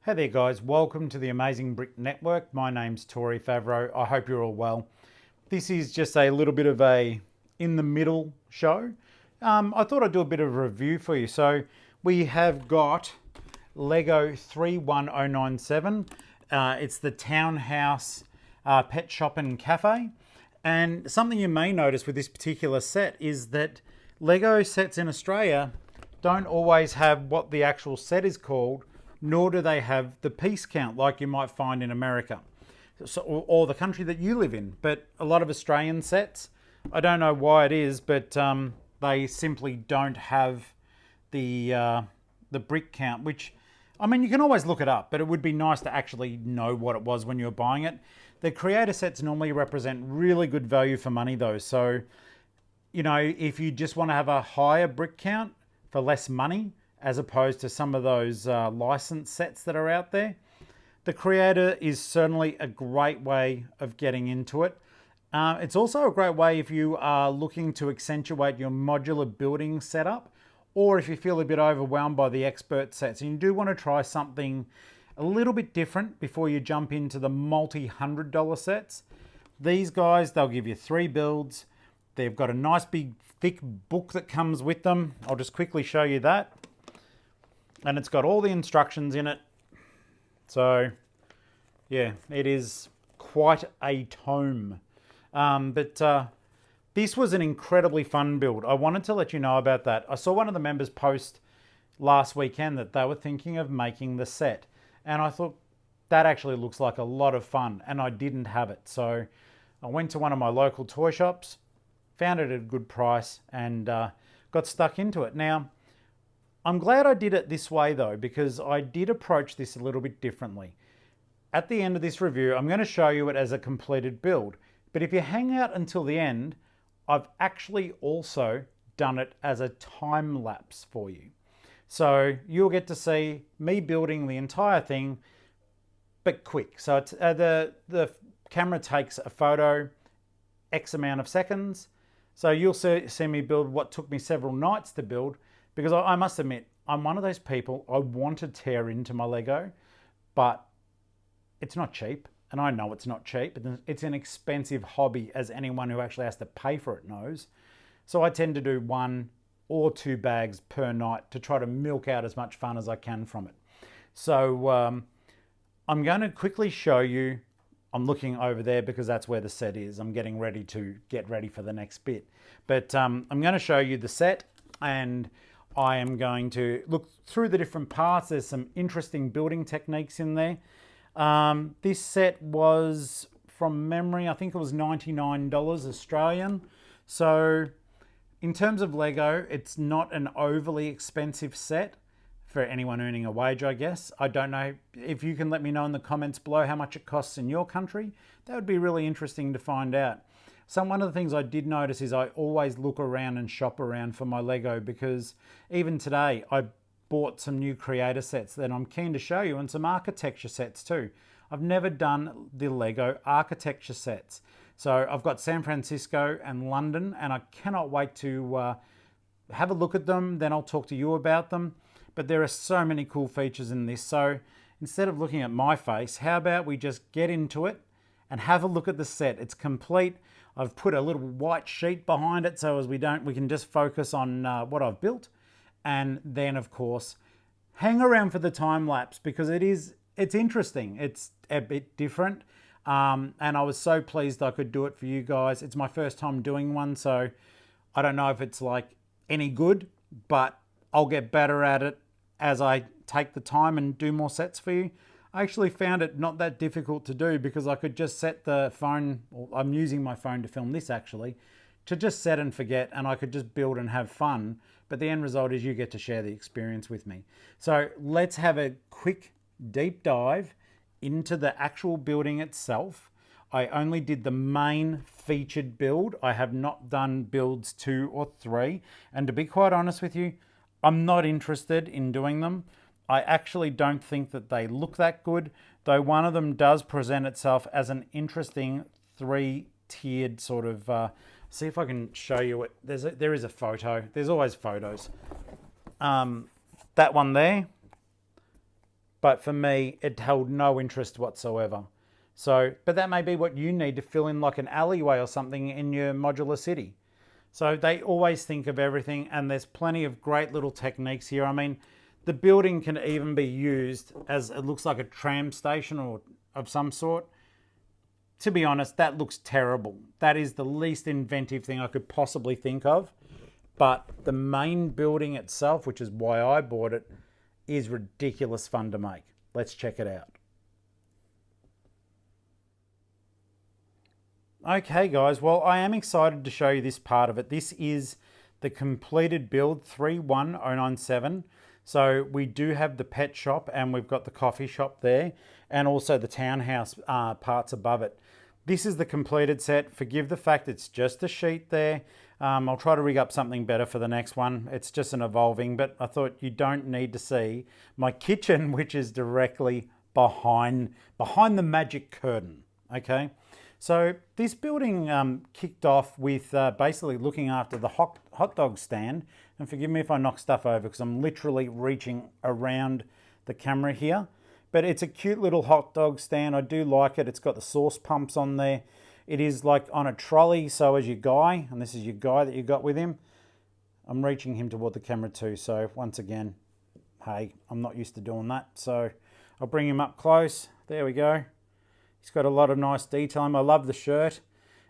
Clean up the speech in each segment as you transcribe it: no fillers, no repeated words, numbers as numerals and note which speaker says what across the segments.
Speaker 1: Hey there guys, welcome to the Amazing Brick Network. My name's Tori Favreau. I hope you're all well. This is just a little bit of a in the middle show. I thought I'd do a bit of a review for you. So we have got Lego 31097. It's the Townhouse Pet Shop and Cafe. And something you may notice with this particular set is that Lego sets in Australia don't always have what the actual set is called, nor do they have the piece count like you might find in America, or the country that you live in. But a lot of Australian sets, I don't know why it is, but they simply don't have the brick count, which, I mean, you can always look it up, but it would be nice to actually know what it was when you were buying it. The creator sets normally represent really good value for money though. So, you know, if you just want to have a higher brick count for less money, as opposed to some of those license sets that are out there, the creator is certainly a great way of getting into it. It's also a great way if you are looking to accentuate your modular building setup, or if you feel a bit overwhelmed by the expert sets and you do want to try something a little bit different before you jump into the multi-$100 sets. These guys, they'll give you 3 builds. They've got a nice big thick book that comes with them. I'll just quickly show you that. And it's got all the instructions in it. So yeah, it is quite a tome. This was an incredibly fun build. I wanted to let you know about that. I saw one of the members post last weekend that they were thinking of making the set. And I thought that actually looks like a lot of fun, and I didn't have it. So I went to one of my local toy shops, found it at a good price, and got stuck into it. Now, I'm glad I did it this way though, because I did approach this a little bit differently. At the end of this review, I'm going to show you it as a completed build. But if you hang out until the end, I've actually also done it as a time lapse for you. So you'll get to see me building the entire thing, but quick. So it's, the camera takes a photo, X amount of seconds. So you'll see me build what took me several nights to build, because I must admit, I'm one of those people, I want to tear into my Lego, but it's not cheap. And I know it's not cheap. It's an expensive hobby, as anyone who actually has to pay for it knows. So I tend to do 1 or 2 bags per night to try to milk out as much fun as I can from it. So I'm going to quickly show you. I'm looking over there because that's where the set is. I'm getting ready to get ready for the next bit. But I'm going to show you the set, and I am going to look through the different parts. There's some interesting building techniques in there. This set was, from memory, I think it was $99 Australian. So in terms of Lego, it's not an overly expensive set for anyone earning a wage, I guess. I don't know if you can let me know in the comments below how much it costs in your country. That would be really interesting to find out. So one of the things I did notice is I always look around and shop around for my Lego, because even today I bought some new creator sets that I'm keen to show you, and some architecture sets too. I've never done the Lego architecture sets. So I've got San Francisco and London, and I cannot wait to have a look at them. Then I'll talk to you about them. But there are so many cool features in this. So instead of looking at my face, how about we just get into it and have a look at the set. It's complete. I've put a little white sheet behind it so as we can just focus on what I've built. And then of course, hang around for the time lapse, because it's interesting. It's a bit different. And I was so pleased I could do it for you guys. It's my first time doing one, so I don't know if it's like any good, but I'll get better at it as I take the time and do more sets for you. I actually found it not that difficult to do, because I could just set the phone, or I'm using my phone to film this actually, to just set and forget, and I could just build and have fun. But the end result is you get to share the experience with me. So let's have a quick deep dive into the actual building itself. I only did the main featured build. I have not done builds 2 or 3. And to be quite honest with you, I'm not interested in doing them. I actually don't think that they look that good, though one of them does present itself as an interesting 3-tiered sort of, see if I can show you it. There is a photo. There's always photos. That one there, But for me, it held no interest whatsoever. So, but that may be what you need to fill in like an alleyway or something in your modular city. So they always think of everything, and there's plenty of great little techniques here. I mean, the building can even be used as, it looks like a tram station or of some sort. To be honest, that looks terrible. That is the least inventive thing I could possibly think of. But the main building itself, which is why I bought it, is ridiculous fun to make. Let's check it out. Okay guys, well I am excited to show you this part of it. This is the completed build 31097. So we do have the pet shop and we've got the coffee shop there and also the townhouse parts above it. This is the completed set. Forgive the fact it's just a sheet there. I'll try to rig up something better for the next one. It's just an evolving, but I thought you don't need to see my kitchen, which is directly behind the magic curtain, okay? So this building kicked off with basically looking after the hot dog stand. And forgive me if I knock stuff over because I'm literally reaching around the camera here. But it's a cute little hot dog stand. I do like it. It's got the sauce pumps on there. It is like on a trolley, so is your guy. And this is your guy that you got with him. I'm reaching him toward the camera too. So once again, hey, I'm not used to doing that. So I'll bring him up close. There we go. He's got a lot of nice detailing. I love the shirt.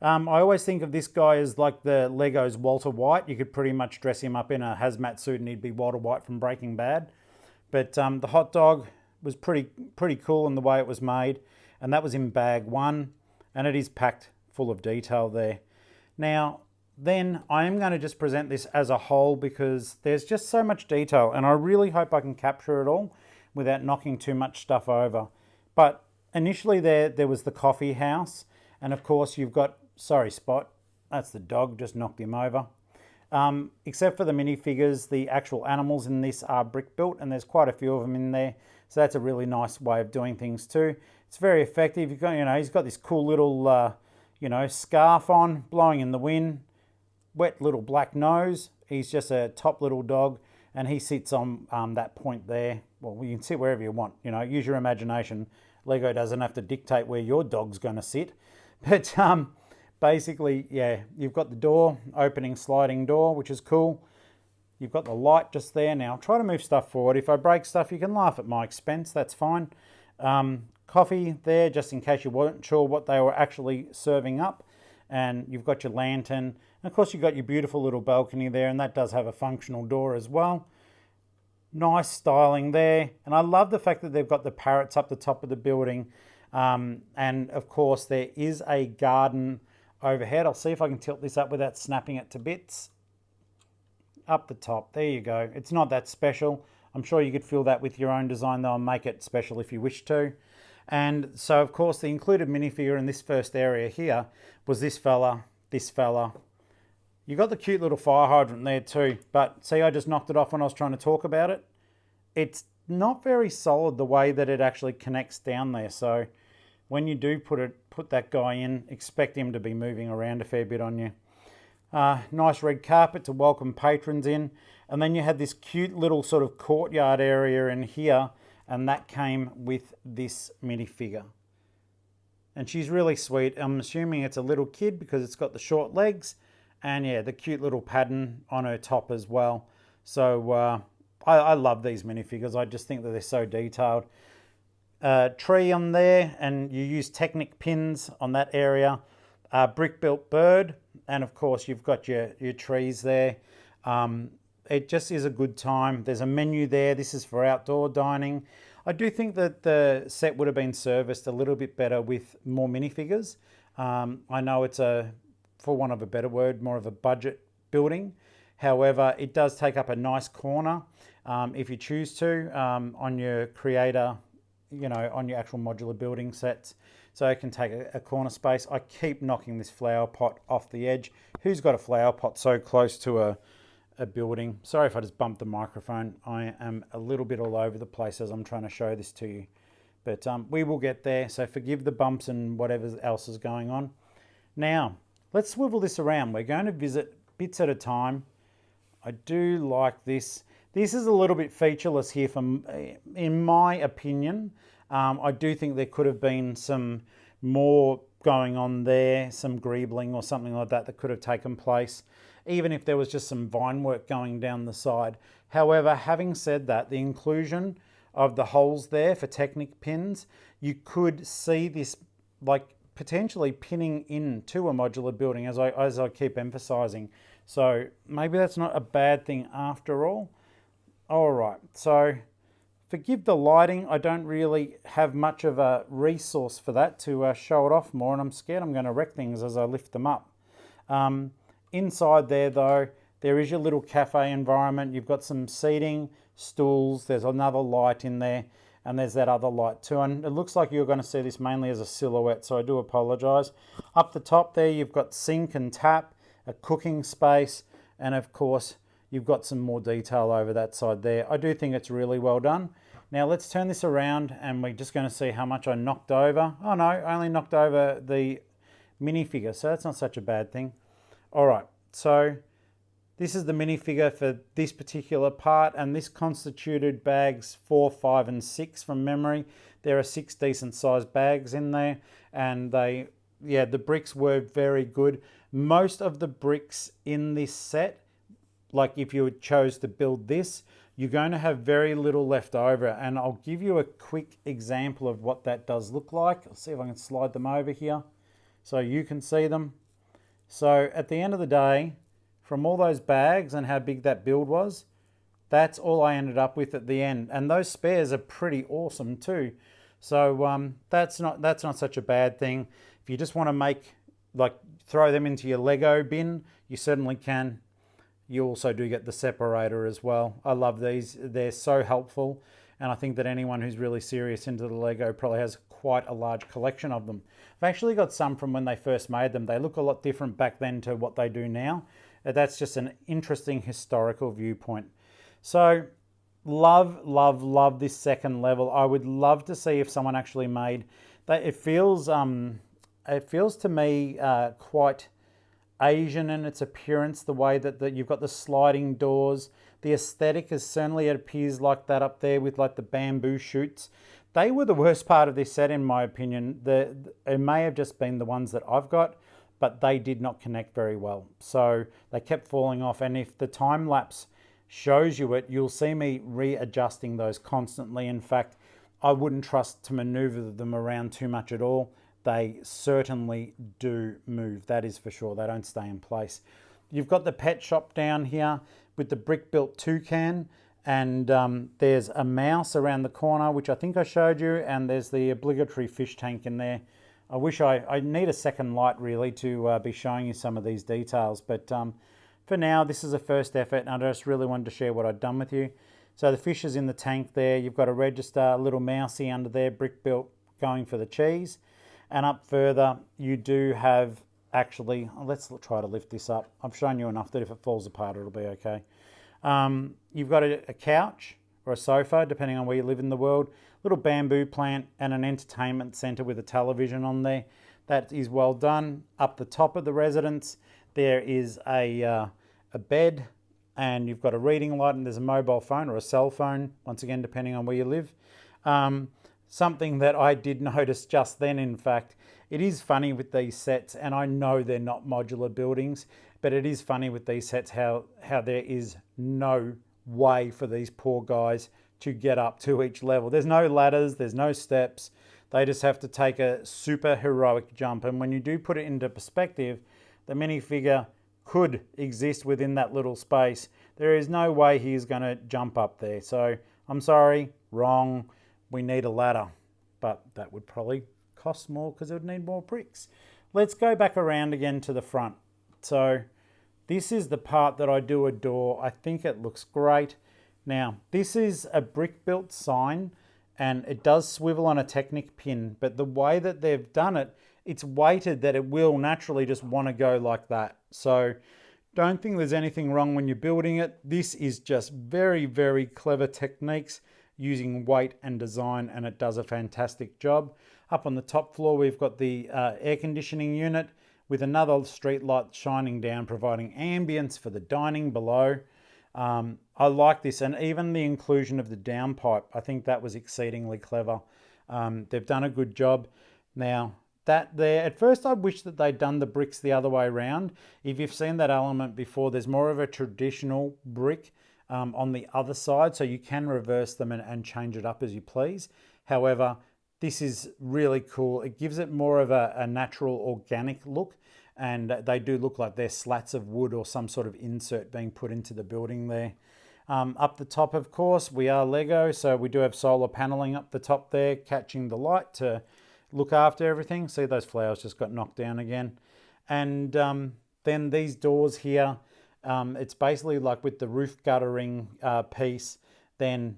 Speaker 1: I always think of this guy as like the Lego's Walter White. You could pretty much dress him up in a hazmat suit and he'd be Walter White from Breaking Bad. But the hot dog was pretty cool in the way it was made. And that was in bag 1. And it is packed full of detail there. Now, then I am going to just present this as a whole because there's just so much detail. And I really hope I can capture it all without knocking too much stuff over. But initially there was the coffee house, and of course you've got, sorry Spot, that's the dog, just knocked him over. Except for the minifigures, the actual animals in this are brick built, and there's quite a few of them in there, so that's a really nice way of doing things too. It's very effective. You've got, he's got this cool little, scarf on, blowing in the wind, wet little black nose. He's just a top little dog, and he sits on that point there. Well, you can sit wherever you want, use your imagination. Lego doesn't have to dictate where your dog's going to sit. But basically, yeah, you've got the door, opening sliding door, which is cool. You've got the light just there. Now, try to move stuff forward. If I break stuff, you can laugh at my expense. That's fine. Coffee there, just in case you weren't sure what they were actually serving up. And you've got your lantern. And of course, you've got your beautiful little balcony there, and that does have a functional door as well. Nice styling there, and I love the fact that they've got the parrots up the top of the building, and of course there is a garden overhead. I'll see if I can tilt this up without snapping it to bits. Up the top, there you go. It's not that special. I'm sure you could fill that with your own design though and make it special if you wish to. And so of course the included minifigure in this first area here was this fella. You got the cute little fire hydrant there too, but see, I just knocked it off when I was trying to talk about it. It's not very solid the way that it actually connects down there. So when you do put that guy in, expect him to be moving around a fair bit on you. Nice red carpet to welcome patrons in. And then you had this cute little sort of courtyard area in here, and that came with this minifigure. And she's really sweet. I'm assuming it's a little kid because it's got the short legs. And yeah, the cute little pattern on her top as well. So I love these minifigures. I just think that they're so detailed. Tree on there, and you use Technic pins on that area. Brick built bird, and of course you've got your trees there. It just is a good time. There's a menu there. This is for outdoor dining. I do think that the set would have been serviced a little bit better with more minifigures. I know it's for want of a better word, more of a budget building. However, it does take up a nice corner if you choose to on your creator, on your actual modular building sets. So it can take a corner space. I keep knocking this flower pot off the edge. Who's got a flower pot so close to a building? Sorry if I just bumped the microphone. I am a little bit all over the place as I'm trying to show this to you. But we will get there, so forgive the bumps and whatever else is going on. Now, let's swivel this around. We're going to visit bits at a time. I do like this. This is a little bit featureless here from, in my opinion. I do think there could have been some more going on there, some greebling or something like that could have taken place, even if there was just some vine work going down the side. However, having said that, the inclusion of the holes there for Technic pins, you could see this like potentially pinning into a modular building, as I keep emphasizing. So maybe that's not a bad thing after all. All right, so forgive the lighting. I don't really have much of a resource for that to show it off more, and I'm scared I'm going to wreck things as I lift them up. Inside there though, there is your little cafe environment. You've got some seating, stools, there's another light in there, and there's that other light too. And it looks like you're going to see this mainly as a silhouette, so I do apologise. Up the top there, you've got sink and tap, a cooking space, and of course, you've got some more detail over that side there. I do think it's really well done. Now let's turn this around and we're just going to see how much I knocked over. Oh no, I only knocked over the minifigure, so that's not such a bad thing. All right, so this is the minifigure for this particular part, and this constituted bags 4, 5, and 6 from memory. There are 6 decent sized bags in there, and the bricks were very good. Most of the bricks in this set, like if you chose to build this, you're going to have very little left over, and I'll give you a quick example of what that does look like. I'll see if I can slide them over here so you can see them. So at the end of the day, from all those bags and how big that build was, that's all I ended up with at the end. And those spares are pretty awesome too. So that's not such a bad thing. If you just want to throw them into your Lego bin, you certainly can. You also do get the separator as well. I love these. They're so helpful. And I think that anyone who's really serious into the Lego probably has quite a large collection of them. I've actually got some from when they first made them. They look a lot different back then to what they do now. That's just an interesting historical viewpoint. So love this second level. I would love to see if someone actually made that. It feels to me quite Asian in its appearance, the way that you've got the sliding doors. The aesthetic is certainly, it appears like that up there with like the bamboo shoots. They were the worst part of this set in my opinion. It may have just been the ones that I've got, but they did not connect very well. So they kept falling off, and if the time lapse shows you it, you'll see me readjusting those constantly. In fact, I wouldn't trust to maneuver them around too much at all. They certainly do move, that is for sure. They don't stay in place. You've got the pet shop down here with the brick-built toucan, and there's a mouse around the corner, which I think I showed you, and there's the obligatory fish tank in there. I wish I need a second light really to be showing you some of these details, but for now, this is a first effort, and I just really wanted to share what I'd done with you. So the fish is in the tank there. You've got a register, a little mousey under there, brick-built, going for the cheese. And up further, you do have, actually, let's try to lift this up. I've shown you enough that if it falls apart, it'll be okay. You've got a couch or a sofa, depending on where you live in the world, little bamboo plant, and an entertainment centre with a television on there. That is well done. Up the top of the residence, there is a bed, and you've got a reading light, and there's a mobile phone or a cell phone, once again, depending on where you live. Something that I did notice just then, in fact, it is funny with these sets, and I know they're not modular buildings, but it is funny with these sets how there is no way for these poor guys to get up to each level. There's no ladders, there's no steps. They just have to take a super heroic jump. And when you do put it into perspective, the minifigure could exist within that little space. There is no way he's going to jump up there. So I'm sorry, wrong. We need a ladder, but that would probably cost more because it would need more bricks. Let's go back around again to the front. So this is the part that I do adore. I think it looks great. Now, this is a brick-built sign, and it does swivel on a Technic pin, but the way that they've done it, it's weighted that it will naturally just want to go like that. So don't think there's anything wrong when you're building it. This is just very, very clever techniques using weight and design, and it does a fantastic job. Up on the top floor, we've got the air conditioning unit with another street light shining down, providing ambience for the dining below. I I like this, and even the inclusion of the downpipe, I think that was exceedingly clever. They've done a good job. Now, that there, at first I wish that they'd done the bricks the other way around. If you've seen that element before, there's more of a traditional brick on the other side, so you can reverse them and change it up as you please. However, this is really cool. It gives it more of a natural organic look, and they do look like they're slats of wood or some sort of insert being put into the building there. Up the top, of course, we are Lego, so we do have solar paneling up the top there, catching the light to look after everything. See, those flowers just got knocked down again. And then these doors here, it's basically like with the roof guttering piece, then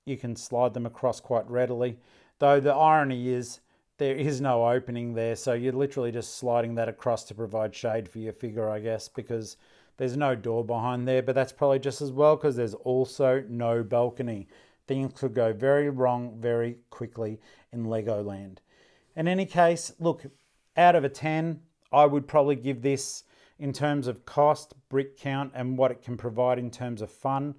Speaker 1: you can slide them across quite readily. Though the irony is there is no opening there, so you're literally just sliding that across to provide shade for your figure, I guess, because there's no door behind there, but that's probably just as well because there's also no balcony. Things could go very wrong very quickly in Legoland. In any case, look, out of a 10, I would probably give this, in terms of cost, brick count, and what it can provide in terms of fun,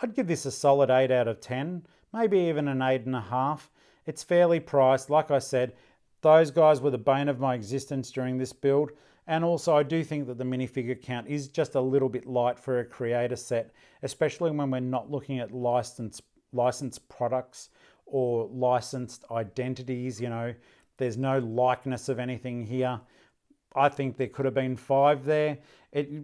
Speaker 1: I'd give this a solid 8 out of 10, maybe even an 8.5. It's fairly priced. Like I said, those guys were the bane of my existence during this build. And also, I do think that the minifigure count is just a little bit light for a creator set, especially when we're not looking at licensed products or licensed identities. You know, there's no likeness of anything here. I think there could have been 5 there,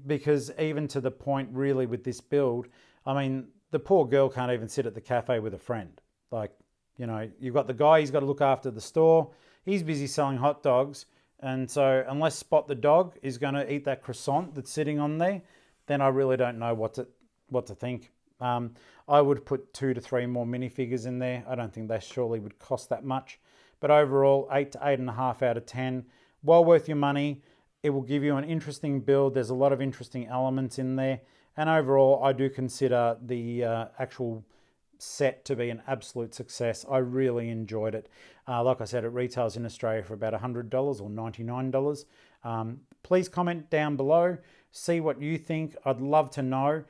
Speaker 1: because even to the point really with this build, I mean, the poor girl can't even sit at the cafe with a friend. Like, you know, you've got the guy, he's got to look after the store. He's busy selling hot dogs. And so unless Spot the dog is going to eat that croissant that's sitting on there, then I really don't know what to think. I would put 2 to 3 more minifigures in there. I don't think they surely would cost that much. But overall, 8 to 8.5 out of 10. Well worth your money. It will give you an interesting build. There's a lot of interesting elements in there. And overall, I do consider the actual set to be an absolute success. I really enjoyed it. Like I said, it retails in Australia for about $100 or $99. Please comment down below, see what you think. I'd love to know.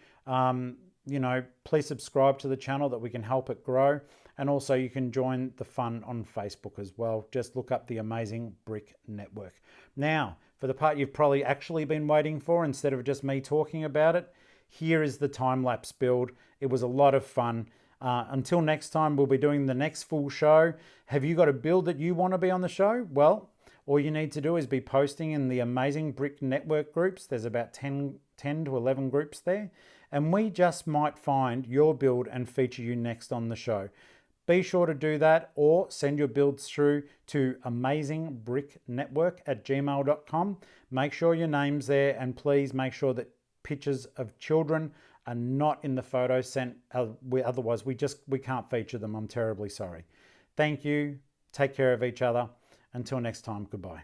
Speaker 1: You know, please subscribe to the channel that we can help it grow. And also you can join the fun on Facebook as well. Just look up the Amazing Brick Network. Now, for the part you've probably actually been waiting for, instead of just me talking about it, here is the time-lapse build. It was a lot of fun. Until next time, we'll be doing the next full show. Have you got a build that you want to be on the show? Well, all you need to do is be posting in the Amazing Brick Network groups. There's about 10 to 11 groups there. And we just might find your build and feature you next on the show. Be sure to do that, or send your builds through to amazingbricknetwork@gmail.com. Make sure your name's there, and please make sure that pictures of children are not in the photos sent. Otherwise, we can't feature them. I'm terribly sorry. Thank you. Take care of each other. Until next time, goodbye.